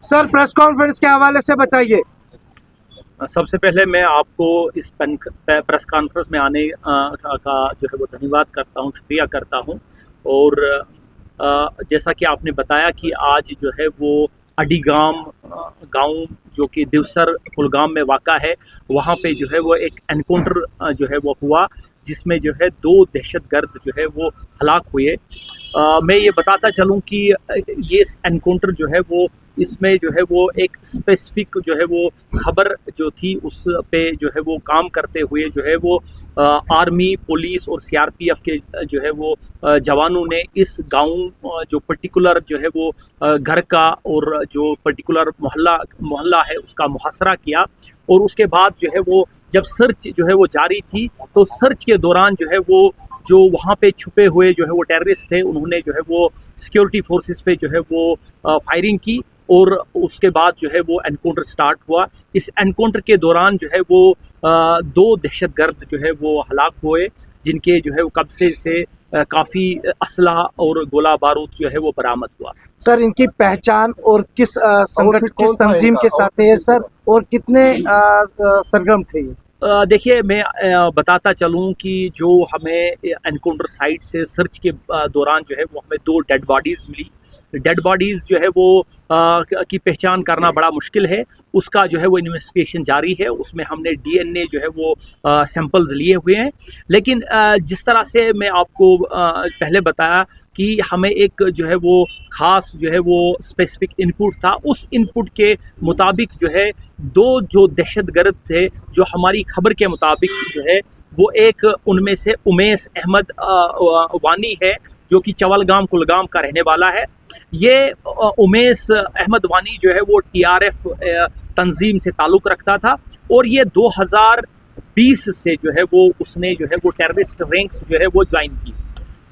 Sir press conference के हवाले से बताइए। सबसे पहले मैं आपको इस प्रेस कॉन्फ्रेंस में आने का जो है वो धन्यवाद करता हूँ, शुक्रिया करता हूँ। और जैसा कि आपने बताया कि आज जो है वो अडीगाम गांव जो कि दिवसर कुलगाम में वाक़ा है, वहाँ पे जो है वो एक एनकाउंटर जो है वो हुआ, जिसमें जो है 2 दहशतगर्द जो है वो हलाक हुए। मैं ये बताता चलूँ कि ये एनकाउंटर जो है वो इसमें जो है वो एक स्पेसिफिक जो है वो खबर जो थी उस पे जो है वो काम करते हुए जो है वो आर्मी, पुलिस और सीआरपीएफ के जो है वो जवानों ने इस गांव जो पर्टिकुलर जो है वो घर का और जो पर्टिकुलर मोहल्ला है उसका मुहासरा किया। और उसके बाद जो है वो जब सर्च जो है वो जारी थी, तो सर्च के दौरान जो है वो जो वहाँ पे छुपे हुए जो है वो टेररिस्ट थे, उन्होंने जो है वो सिक्योरिटी फोर्सेस पे जो है वो फायरिंग की और उसके बाद जो है वो एनकाउंटर स्टार्ट हुआ। इस एनकाउंटर के दौरान जो है वो 2 दहशतगर्द जो है वो हलाक हुए, जिनके जो है वो कब्जे से काफ़ी असलहा और गोला बारूद जो है वो बरामद हुआ। सर इनकी पहचान और किस संगठन, किस तंजीम के साथ है सर, और कितने सरगर्म थे ये? देखिए, मैं बताता चलूँ कि जो हमें एनकाउंटर साइट से सर्च के दौरान जो है वो हमें 2 डेड बॉडीज़ मिली। डेड बॉडीज़ जो है वो की पहचान करना बड़ा मुश्किल है, उसका जो है वो इन्वेस्टिगेशन जारी है। उसमें हमने डीएनए जो है वो सैंपल्स लिए हुए हैं। लेकिन जिस तरह से मैं आपको पहले बताया कि हमें एक जो है वो ख़ास जो है वो स्पेसिफिक इनपुट था, उस इनपुट के मुताबिक जो है 2 जो दहशतगर्द थे, जो हमारी खबर के मुताबिक जो है वो एक उनमें से उमेश अहमद वानी है, जो कि चवलगाम कुलगाम का रहने वाला है। ये उमेश अहमद वानी जो है वो टीआरएफ तंजीम से ताल्लुक़ रखता था और ये 2020 से जो है वो उसने जो है वो टेररिस्ट रैंक्स जो है वो ज्वाइन की।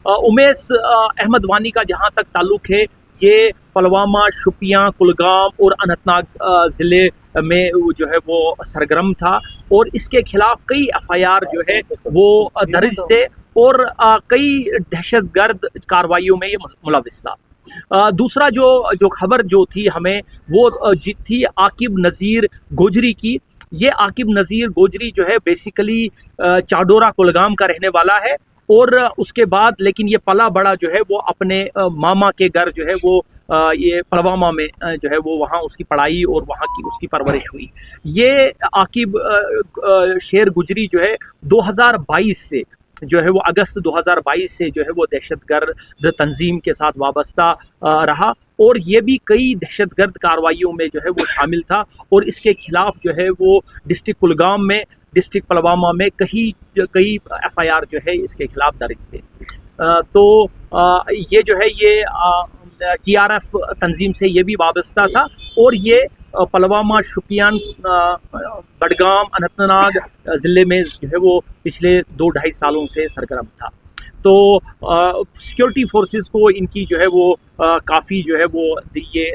उमेश अहमद वानी का जहाँ तक ताल्लुक़ है, ये पुलवामा, शोपियां, कुलगाम और अनंतनाग ज़िले में जो है वो सरगर्म था और इसके खिलाफ कई एफआईआर जो है वो दर्ज थे और कई दहशतगर्द कार्रवाइयों में ये मुलविस था। दूसरा जो खबर जो थी हमें वो थी आकिब नज़ीर गोजरी की। ये आकिब नज़ीर गोजरी जो है बेसिकली चाडोरा कुलगाम का रहने वाला है और उसके बाद लेकिन ये पला बड़ा जो है वो अपने मामा के घर जो है वो ये पुलवामा में जो है वो वहाँ उसकी पढ़ाई और वहाँ की उसकी परवरिश हुई। ये आकिब शेर गुजरी जो है 2022 से जो है वो अगस्त 2022 से जो है वो दहशतगर्द तंजीम के साथ वाबस्ता रहा और ये भी कई दहशतगर्द कार्रवाइयों में जो है वो शामिल था और इसके खिलाफ जो है वो डिस्ट्रिक्ट कुलगाम में, डिस्ट्रिक्ट पुलवामा में कई एफआईआर जो है इसके खिलाफ दर्ज थे। तो ये जो है ये टीआरएफ तंजीम से ये भी वाबस्ता था और ये पुलवामा, शोपियान, बडगाम, अनंतनाग ज़िले में जो है वो पिछले 2-2.5 सालों से सरगर्म था। तो सिक्योरिटी फोर्सेस को इनकी जो है वो काफ़ी जो है वो ये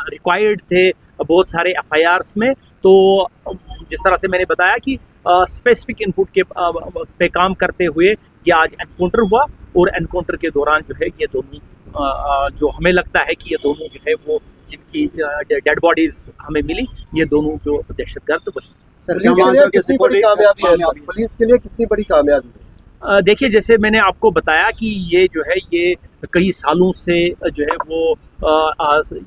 रिक्वायर्ड थे बहुत सारे एफआईआर्स में। तो जिस तरह से मैंने बताया कि स्पेसिफिक इनपुट के पे काम करते हुए ये आज एनकाउंटर हुआ और एनकाउंटर के दौरान जो है ये दोनों जो हमें लगता है कि ये दोनों जो है वो जिनकी डेड बॉडीज हमें मिली, ये दोनों जो दहशतगर्द वही। पुलिस के लिए कितनी बड़ी कामयाबी? देखिए, जैसे मैंने आपको बताया कि ये जो है ये कई सालों से जो है वो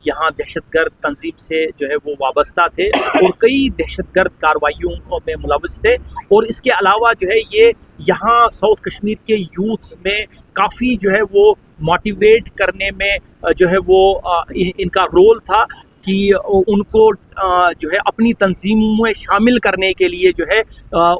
यहाँ दहशतगर्द तंजीम से जो है वो वाबस्ता थे और कई दहशतगर्द कार्रवाइयों में मुलविस थे और इसके अलावा जो है ये यहाँ साउथ कश्मीर के यूथ्स में काफ़ी जो है वो मोटिवेट करने में जो है वो इनका रोल था कि उनको जो है अपनी तंजीम में शामिल करने के लिए जो है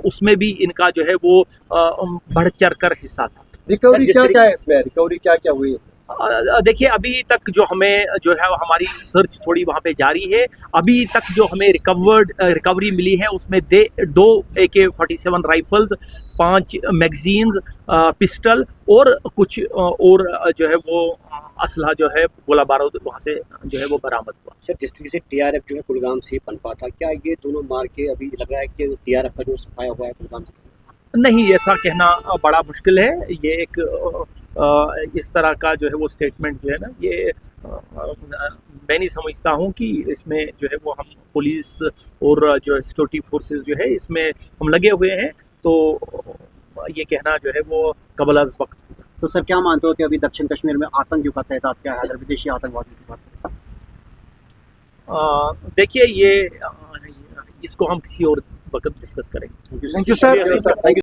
उसमें भी इनका जो है वो बढ़ चढ़ कर हिस्सा था। रिकवरी क्या है इसमें? रिकवरी क्या हुई? देखिए, अभी तक जो हमें जो है हमारी सर्च थोड़ी वहाँ पे जारी है। अभी तक जो हमें रिकवरी मिली है उसमें 2 AK-47 राइफल्स, 5 मैगजीन्स, पिस्टल और कुछ और जो है वो असलहा जो है गोला बारूद वहाँ से जो है वो बरामद हुआ। सर, जिस तरीके से टीआरएफ जो है कुलगाम से पनपा था, क्या ये दोनों मार के अभी लग रहा है कि टीआरएफ का जो सफाया हुआ है कुलगाम से? नहीं, ऐसा कहना बड़ा मुश्किल है। ये एक इस तरह का जो है वो स्टेटमेंट जो है ना, ये मैं नहीं समझता हूँ कि इसमें जो है वो हम पुलिस और जो सिक्योरिटी फोर्सेस जो है इसमें हम लगे हुए हैं, तो ये कहना जो है वो कबल अज़ वक्त होगा। तो सर क्या मानते हो कि अभी दक्षिण कश्मीर में आतंक का तहत क्या है अगर विदेशी आतंकवादियों की बात करें? देखिए ये इसको हम किसी और वक्त डिस्कस करेंगे। Thank you thank you sir. Thank you